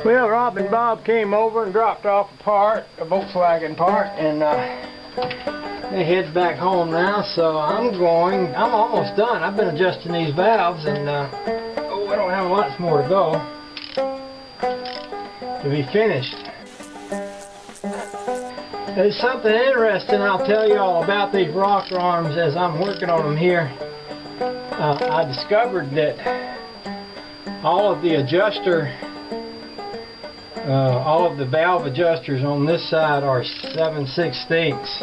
Well, Rob and Bob came over and dropped off a part, a Volkswagen part, and they head back home now, so I'm almost done. I've been adjusting these valves, and I don't have lots more to go to be finished. There's something interesting I'll tell you all about these rocker arms as I'm working on them here. I discovered that all of the valve adjusters on this side are 7/16.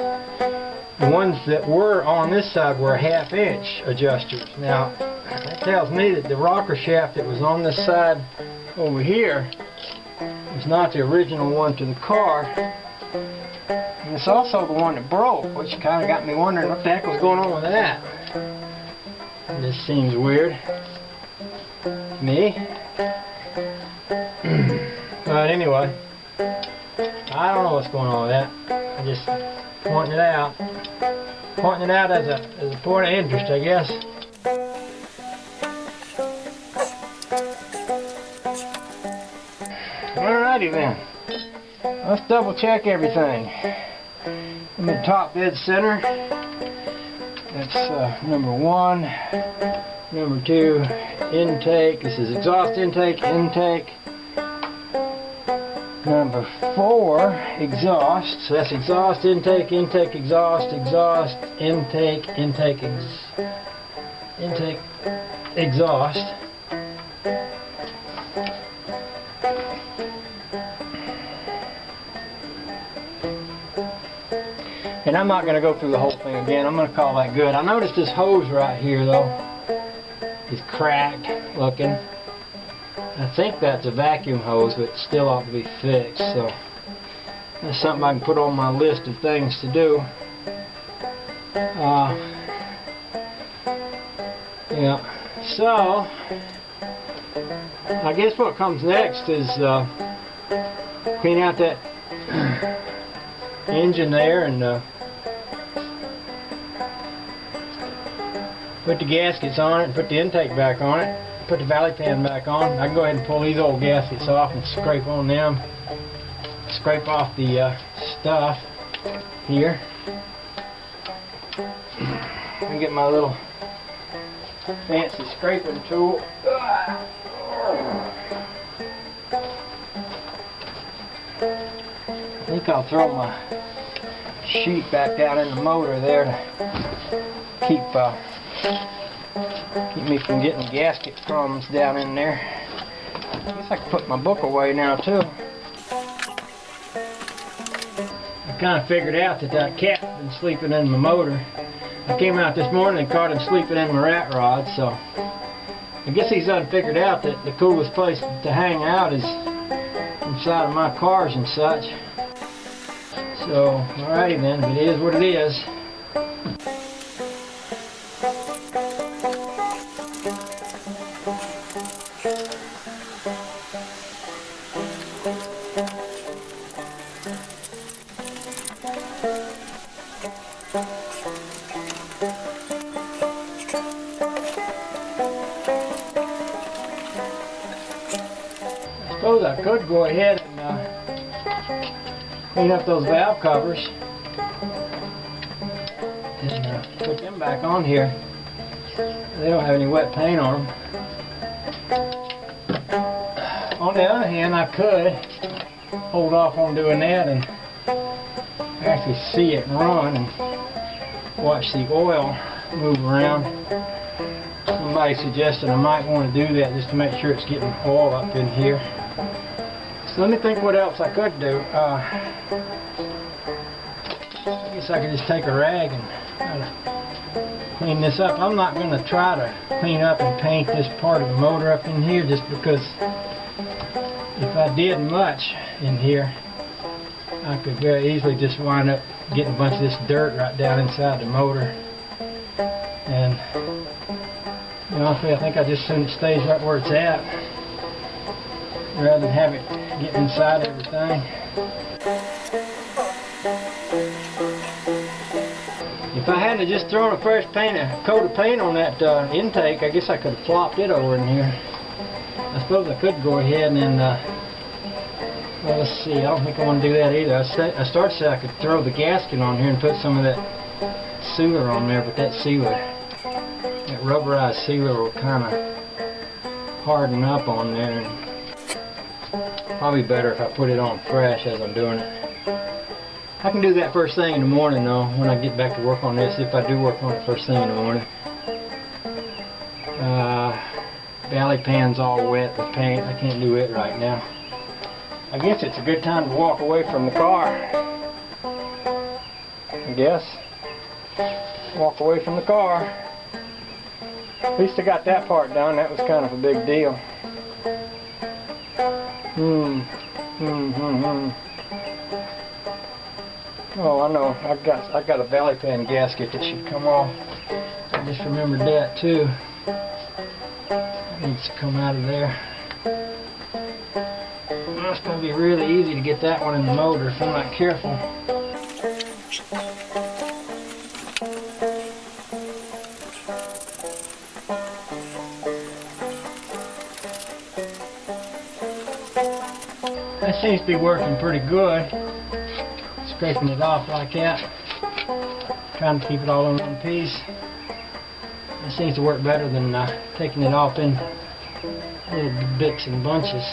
The ones that were on this side were 1/2 inch adjusters. Now, that tells me that the rocker shaft that was on this side over here was not the original one to the car. And it's also the one that broke, which kind of got me wondering what the heck was going on with that. This seems weird to me. But anyway, I don't know what's going on with that. I'm just pointing it out. Pointing it out as a point of interest, I guess. Alrighty then. Let's double check everything. In the top dead center, that's number 1. Number 2, intake. This is exhaust intake, intake. Number 4, exhaust. So that's exhaust, intake, intake, exhaust, exhaust, intake, intake, intake, exhaust. And I'm not going to go through the whole thing again. I'm going to call that good. I noticed this hose right here though is cracked looking. I think that's a vacuum hose, but it still ought to be fixed. So that's something I can put on my list of things to do. Yeah. So I guess what comes next is clean out that engine there and put the gaskets on it and put the intake back on it. Put the valley pan back on. I can go ahead and pull these old gaskets off and scrape on them. Scrape off the stuff here. And get my little fancy scraping tool. I think I'll throw my sheet back down in the motor there to keep me from getting gasket crumbs down in there. I guess I can put my book away now too. I kind of figured out that that cat's been sleeping in my motor. I came out this morning and caught him sleeping in my rat rod, so I guess he's done figured out that the coolest place to hang out is inside of my cars and such. So, alrighty then, if it is what it is. I suppose I could go ahead and clean up those valve covers and put them back on here. They don't have any wet paint on them. On the other hand, I could hold off on doing that and actually see it run and watch the oil move around. Somebody suggested I might want to do that just to make sure it's getting oil up in here. So let me think what else I could do. I guess I could just take a rag and clean this up. I'm not going to try to clean up and paint this part of the motor up in here just because if I did much in here, I could very easily just wind up getting a bunch of this dirt right down inside the motor. And you know, I think I just soon it stays right where it's at rather than have it get inside everything. If I hadn't just thrown a fresh coat of paint on that intake, I guess I could have plopped it over in here. I suppose I could go ahead and Well, let's see. I don't think I want to do that either. I started to say I could throw the gasket on here and put some of that sealer on there, but that sealer, that rubberized sealer will kind of harden up on there. And probably better if I put it on fresh as I'm doing it. I can do that first thing in the morning though, when I get back to work on this, if I do work on it first thing in the morning. Valley pan's all wet with paint. I can't do it right now. I guess it's a good time to walk away from the car. I guess. Walk away from the car. At least I got that part done. That was kind of a big deal. Oh, I know. I got a Valley pan gasket that should come off. I just remembered that too. It needs to come out of there. Well, it's going to be really easy to get that one in the motor if I'm not careful. That seems to be working pretty good. Scraping it off like that. Trying to keep it all in one piece. It seems to work better than taking it off in little bits and bunches.